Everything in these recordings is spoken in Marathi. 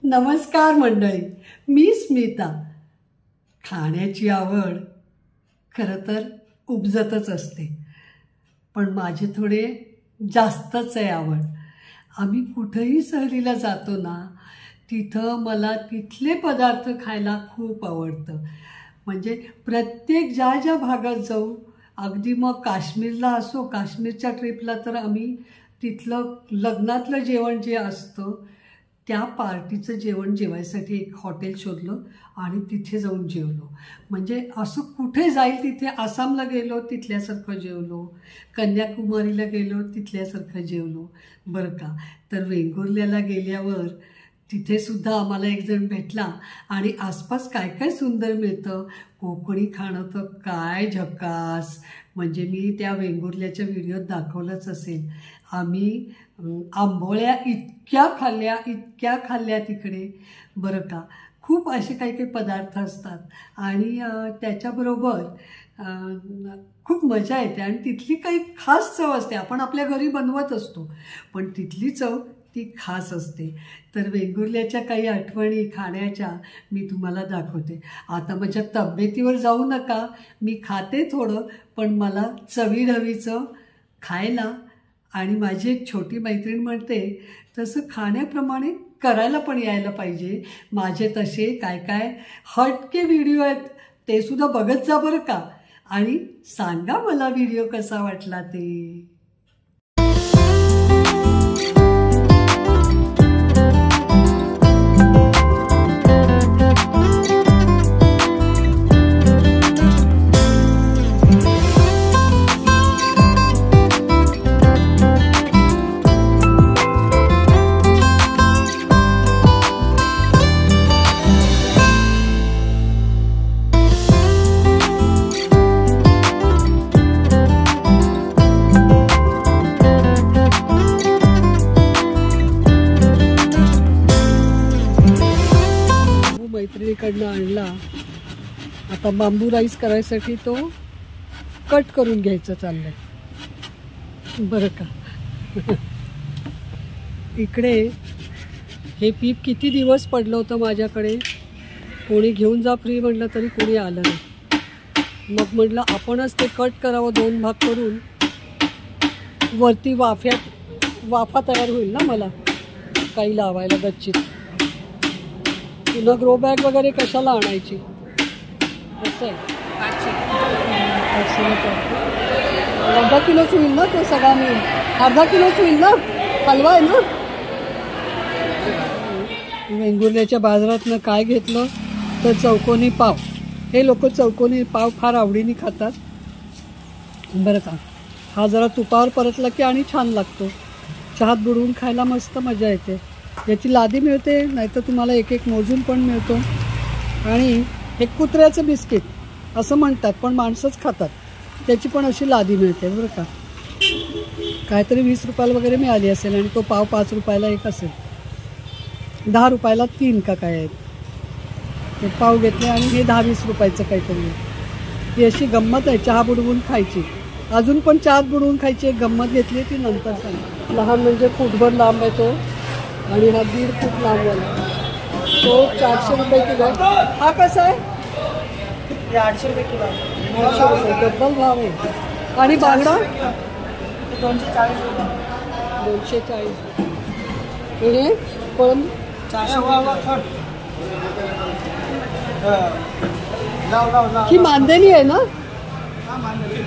नमस्कार मंडळी, मी स्मिता. खाण्याची आवड खरं तर उपजतच असते, पण माझे थोडे जास्तच आहे आवड. आम्ही कुठेही सहलीला जातो ना, तिथं मला तिथले पदार्थ खायला खूप आवडतं. म्हणजे प्रत्येक ज्या ज्या भागात जाऊ, अगदी मग काश्मीरला असो, काश्मीरच्या ट्रिपला तर आम्ही तिथलं लग्नातलं जेवण जे असतं त्या पार्टीचं जेवण जेवायसाठी एक हॉटेल शोधलं आणि तिथे जाऊन जेवलो. म्हणजे असं कुठे जाईल तिथे. आसामला गेलो तिथल्यासारखं जेवलो, कन्याकुमारीला गेलो तिथल्यासारखं जेवलो बरं का. तर वेंगुर्ल्याला गेल्यावर तिथेसुद्धा आम्हाला एक जण भेटला आणि आसपास काय काय सुंदर मिळतं. कोकणी खाणं तर काय झकास. म्हणजे मी त्या वेंगुर्ल्याच्या व्हिडिओत दाखवलंच असेल. आम्ही आंबोळ्या इतक्या खाल्ल्या तिकडे बरं का. खूप असे काही काही पदार्थ असतात आणि त्याच्याबरोबर खूप मजा येते. आणि तिथली काही खास चव असते. आपण आपल्या घरी बनवत असतो, पण तिथली चव ती खास असते. तर वेंगुर्ल्याच्या काही आठवणी खाण्याच्या मी तुम्हाला दाखवते. आता माझ्या तब्येतीवर जाऊ नका, मी खाते थोडं, पण मला चवीढवीचं खायला. आणि माझी एक छोटी मैत्रीण म्हणते तसं खाण्याप्रमाणे करायला पण यायला पाहिजे. माझे तसे काय काय हटके व्हिडिओ आहेत, ते सुद्धा बघत जा बरं का. आणि सांगा मला व्हिडिओ कसा वाटला ते. मैत्रिणीकडनं आणला. आता बांबू राईस करायसाठी तो कट करून घ्यायचं चाललंय बरं का. इकडे हे पीप किती दिवस पडलं होतं माझ्याकडे. कोणी घेऊन जा फ्री म्हटलं तरी कोणी आलं नाही. मग म्हटलं आपणच ते कट करावं, 2 भाग करून. वरती वाफा तयार होईल ना मला काही लावायला गच्चीत. पुन्हा ग्रो बॅग वगैरे कशाला आणायची. असं आहे. 800 किलोच होईल ना तो सगळा. मी अर्धा किलोच होईल ना, हलवा आहे ना. वेंगुर्ल्याच्या बाजारातनं काय घेतलं तर चौकोनी पाव. हे लोक चौकोनी पाव फार आवडीने खातात बरं का. हा जरा तुपावर परतला की आणि छान लागतो. चहात बुडवून खायला मस्त मजा येते. याची लादी मिळते, नाहीतर तुम्हाला एक एक मोजून पण मिळतो. आणि हे कुत्र्याचं बिस्किट असं म्हणतात, पण माणसंच खातात. त्याची पण अशी लादी मिळते बरं का. काहीतरी 20 रुपयाला वगैरे मिळाली असेल. आणि तो पाव 5 रुपयाला एक असेल, 10 रुपयाला 3 का काय आहेत. ते पाव घेतले आणि हे 10-20 रुपयाचं काहीतरी. ही अशी गंमत आहे चहा बुडवून खायची. अजून पण चहात बुडवून खायची एक गंमत घेतली ती नंतर सांग. लहान म्हणजे फूटभर लांब आहे तो, आणि हा 1.5 फूट लांब आहे. तो 400 रुपये किलो. हा कसा आहे? 800 रुपये किलो. 800 रुपये डबल भाव आहे. आणि बांगडा 240 रुपये. 240. हे पण 400. ही मांदेली आहे ना. मांदेली.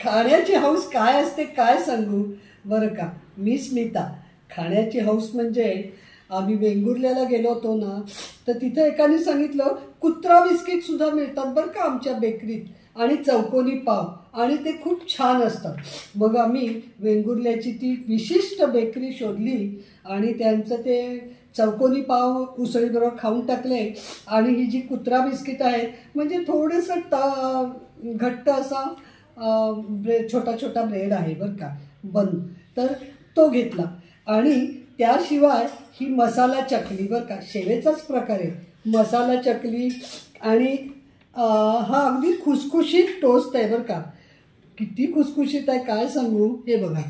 खाण्याची हौस काय असते काय सांगू बरं का. मी स्मिता. खाण्याची हौस म्हणजे आम्ही वेंगुर्ल्याला गेलो होतो ना, तर तिथे एकाने सांगितलं कुत्रा बिस्किट सुद्धा मिळतात बरं का आमच्या बेकरीत, आणि चौकोनी पाव, आणि ते खूप छान असतात. मग आम्ही वेंगुर्ल्याची ती विशिष्ट बेकरी शोधली आणि त्यांचं ते चौकोनी पाव उसळीबरोबर खाऊन टाकले. आणि ही जी कुत्रा बिस्किट आहे म्हणजे थोडंसं घट्ट असा छोटा छोटा ब्रेड आहे बरं का बन. तर तो घेतला. आणि त्याशिवाय ही मसाला चकली बरं का, शेवेचाच प्रकार आहे. मसाला चकली. आणि हा अगदी खुसखुशीत टोस्ट आहे बरं का. किती खुसखुशीत आहे काय सांगू. हे बघा,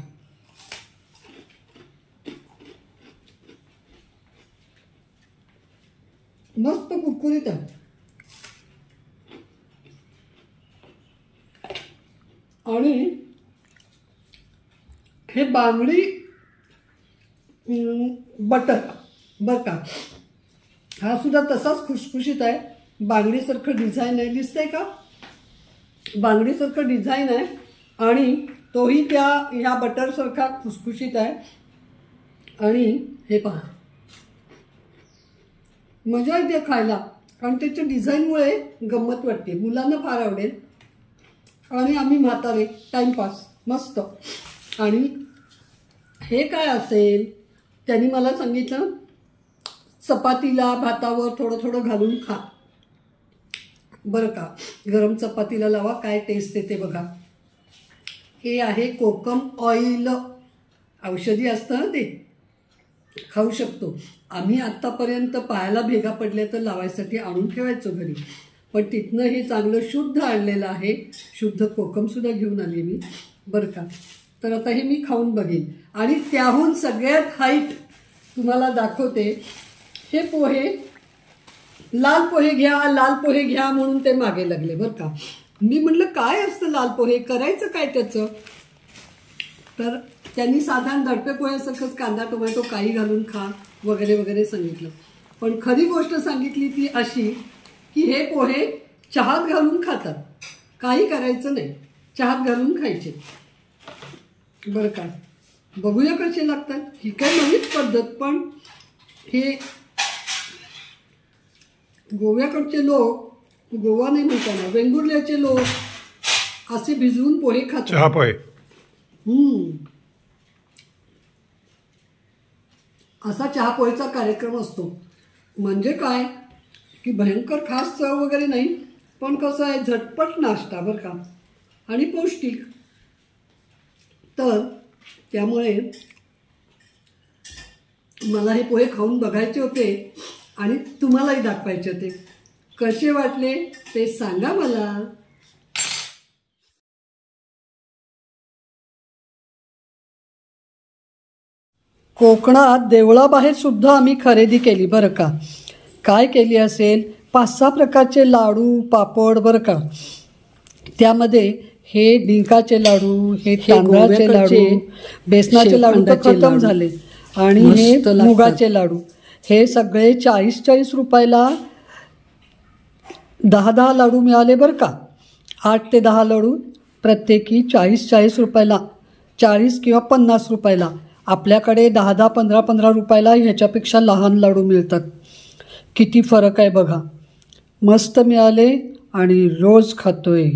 मस्त कुरकुरीत आहे. आणि हे बांगडी बटर बरं का, हा सुद्धा तसाच खुशखुशीत आहे. बांगडीसारखं डिझाईन आहे, दिसतंय का? बांगडीसारखं डिझाईन आहे आणि तोही त्या ह्या बटरसारखा खुसखुशीत आहे. आणि हे पहा, मजा येते खायला, कारण त्याच्या डिझाईनमुळे गंमत वाटते. मुलांना फार आवडेल. आणि आम्ही म्हातारे टाईमपास मस्त. आणि हे काय असेल, त्यांनी मला सांगितलं चपातीला भातावर थोडं थोडं घालून खा बरं का. गरम चपातीला लावा, काय टेस्ट येते बघा. हे आहे कोकम ऑइल, औषधी असतं ना ते, खाऊ शकतो. आम्ही आत्तापर्यंत पायाला भेगा पडल्या तर लावायसाठी आणून ठेवायचो घरी, पण तिथनं हे चांगलं शुद्ध आणलेलं आहे. शुद्ध कोकमसुद्धा घेऊन आली मी बरं का. तर आता हे मी खाऊन बघेन. आणि त्याहून सगळ्यात हाईट तुम्हाला दाखवते. हे पोहे, लाल पोहे घ्या, लाल पोहे घ्या म्हणून ते मागे लागले बरं का. मी म्हटलं काय असतं लाल पोहे, करायचं काय त्याचं. तर त्यांनी साधारण दडपे पोह्यासारखंच कांदा टोमॅटो काही घालून खा वगैरे वगैरे सांगितलं. पण खरी गोष्ट सांगितली ती अशी की हे पोहे चहात घालून खातात. काही करायचं नाही, चहात घालून खायचे बरं का. बघूया कसे लागतात. ही काय नवीच पद्धत, पण हे गोव्याकडचे लोक, गोवा नाही म्हणताना वेंगुर्ल्याचे लोक असे भिजवून पोहे खातात. चहा पोहे. असा चहा पोहेचा कार्यक्रम असतो. म्हणजे काय की भयंकर खास चव वगैरे नाही, पण कसं आहे झटपट नाश्ता बरं का, आणि पौष्टिक. तर त्यामुळे मला हे पोहे खाऊन बघायचे होते आणि तुम्हालाही दाखवायचे होते. कसे वाटले ते सांगा मला. कोकणात देवळाबाहेर सुद्धा आम्ही खरेदी केली बरं का. काय केली असेल, 5-6 प्रकारचे लाडू पापड बरं का. त्यामध्ये हे डिंकाचे लाडू, हे तांदळाचे लाडू, बेसनाचे लाडू तर खतम झाले, आणि हे मुगाचे लाडू. हे सगळे 40-40 रुपयाला 10-10 लाडू मिळाले बरं का. 8 ते 10 लाडू प्रत्येकी 40-40 रुपयाला, 40 किंवा 50 रुपयाला. आपल्याकडे 10-10, 15-15 रुपयाला ह्याच्यापेक्षा लहान लाडू मिळतात. किती फरक आहे बघा. मस्त मिळाले आणि रोज खातोय.